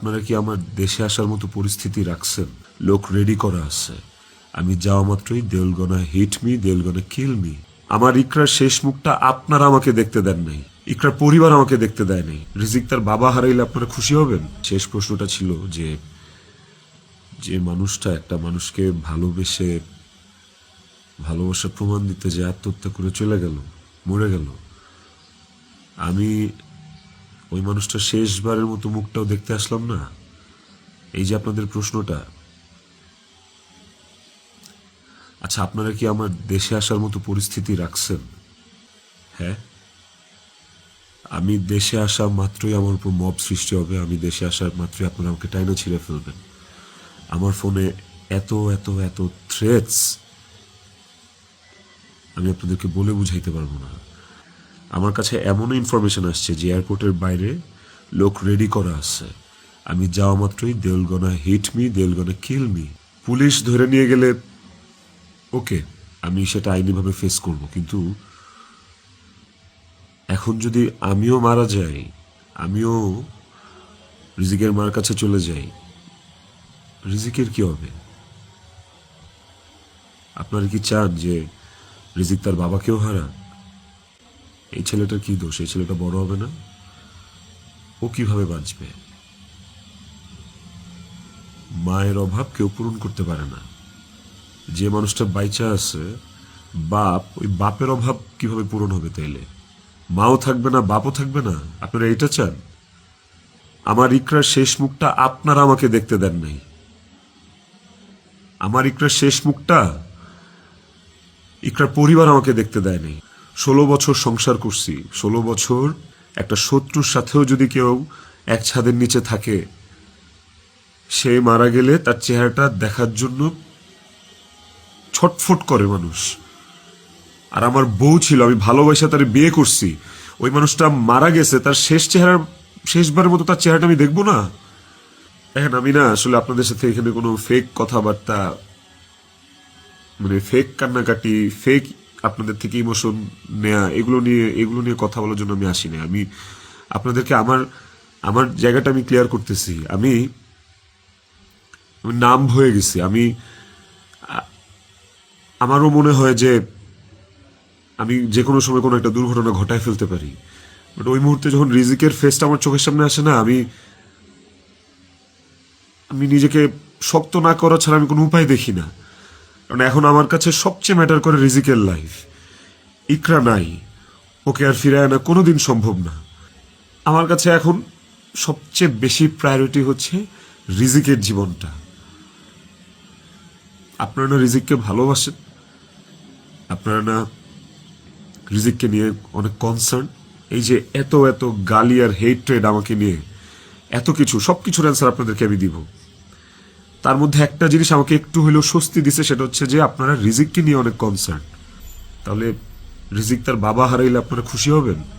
আপনারা কি আমার দেশে আসার মতো পরিস্থিতি রাখছেন? লোক রেডি করা আছে, আমি যাওয়া মাত্রই they will gonna hit me, they will gonna kill me. আমার ইকরার শেষ মুখটা আপনারা আমাকে দেখতে দেন নাই, ইকরার পরিবার আমাকে দেখতে দেয় নাই। রিজিক তার বাবা হারাইলে আপনারা খুশি হবেন? শেষ প্রশ্নটা ছিল যে যে মানুষটা একটা মানুষকে ভালোবেসে ভালোবাসার প্রমাণ দিতে যে আত্মহত্যা করে চলে গেল, মরে গেল, আমি ওই মানুষটা শেষবারের মতো মুখটাও দেখতে আসলাম না। এই যে আপনাদের প্রশ্নটা, আচ্ছা আপনারা কি আমার দেশে আসার মতো পরিস্থিতি রাখছেন? হ্যাঁ, আমি দেশে আসা মাত্রই আমার উপর মব সৃষ্টি হবে, আমি দেশে আসার মাত্রই আপনারা আমাকে টাইনা ছিঁড়ে ফেলবেন। আমার ফোনে এত এত এত থ্রেটস আমি আপনাদেরকে বলে বুঝাইতে পারবো না। আমার কাছে এমন ইনফরমেশন আসছে যে এয়ারপোর্টের বাইরে লোক রেডি করা আছে, আমি যাওয়া মাত্রই they will gonna hit me, they will gonna kill me. Police ধরে নিয়ে গেলে ওকে, আমি সেটা আইনিভাবে ফেস করব, কিন্তু এখন যদি আমিও মারা যাই, আমিও রিজিকের মার কাছে চলে যাই, রিজিকের কি হবে? আপনারা কি চান যে রিজিক তার বাবাকেও হারাক? এই ছেলেটার কি দোষ? এই ছেলেটা বড় হবে না? ও কিভাবে বাঁচবে? মায়ের অভাব কেউ পূরণ করতে পারে না। যে মানুষটা বাইচা আছে, বাপ, ওই বাপের অভাব কিভাবে পূরণ হবে তাইলে? মাও থাকবে না, বাপও থাকবে না? আপনারা এটা চান? আমার ইকরার শেষ মুখটা আপনারা আমাকে দেখতে দেন নাই। আমার ইকরার শেষ মুখটা ইকরার পরিবার আমাকে দেখতে দেয় নাই। 16 বছর সংসার করছি, 16 বছর একটা শত্রুর সাথেও যদি কেউ এক ছাদের নিচে থাকে, সে মারা গেলে তার চেহারাটা দেখার জন্য ছটফট করে মানুষ। আর আমার বউ ছিল, আমি ভালোবাসা তার বিয়ে করছি, ওই মানুষটা মারা গেছে, তার শেষবারের মতো তার চেহারাটা আমি দেখবো না? এখন আমি না আসলে আপনাদের সাথে এখানে কোনো ফেক কথাবার্তা, মানে ফেক কান্নাকাটি, ফেক আপনাদের থেকে ইমোশন নেয়া, এগুলো নিয়ে কথা বলার জন্য আমি আসি না। আমি আপনাদেরকে আমার আমার জায়গাটা আমি ক্লিয়ার করতেছি। আমি নাম হয়ে গেছি, আমারও মনে হয় যে আমি যে কোনো সময় কোনো একটা দুর্ঘটনা ঘটায় ফেলতে পারি, বাট ওই মুহূর্তে যখন রিজিকের ফেসটা আমার চোখের সামনে আসে না, আমি নিজেকে শক্ত না করা ছাড়া আমি কোনো উপায় দেখি না। কারণ এখন আমার কাছে সবচেয়ে ম্যাটার করে রিজিকের লাইফ। ইকরা নাই, ওকে আর ফিরে আনা কোনোদিন সম্ভব না। আমার কাছে এখন সবচেয়ে বেশি প্রায়োরিটি হচ্ছে রিজিকের জীবনটা। আপনারা না রিজিককে ভালোবাসেন, আপনারা না রিজিককে নিয়ে অনেক কনসার্ন। এই যে এত এত গালি আর হেট্রেড আমাকে নিয়ে, এত কিছু, সবকিছুর অ্যান্সার আপনাদেরকে আমি দিব। তার মধ্যে একটা জিনিস আমাকে একটু হলেও স্বস্তি দিছে, সেটা হচ্ছে যে আপনারা রিজিককে নিয়ে অনেক কনসার্ন। তাহলে রিজিক তার বাবা হারাইলে আপনারা খুশি হবেন?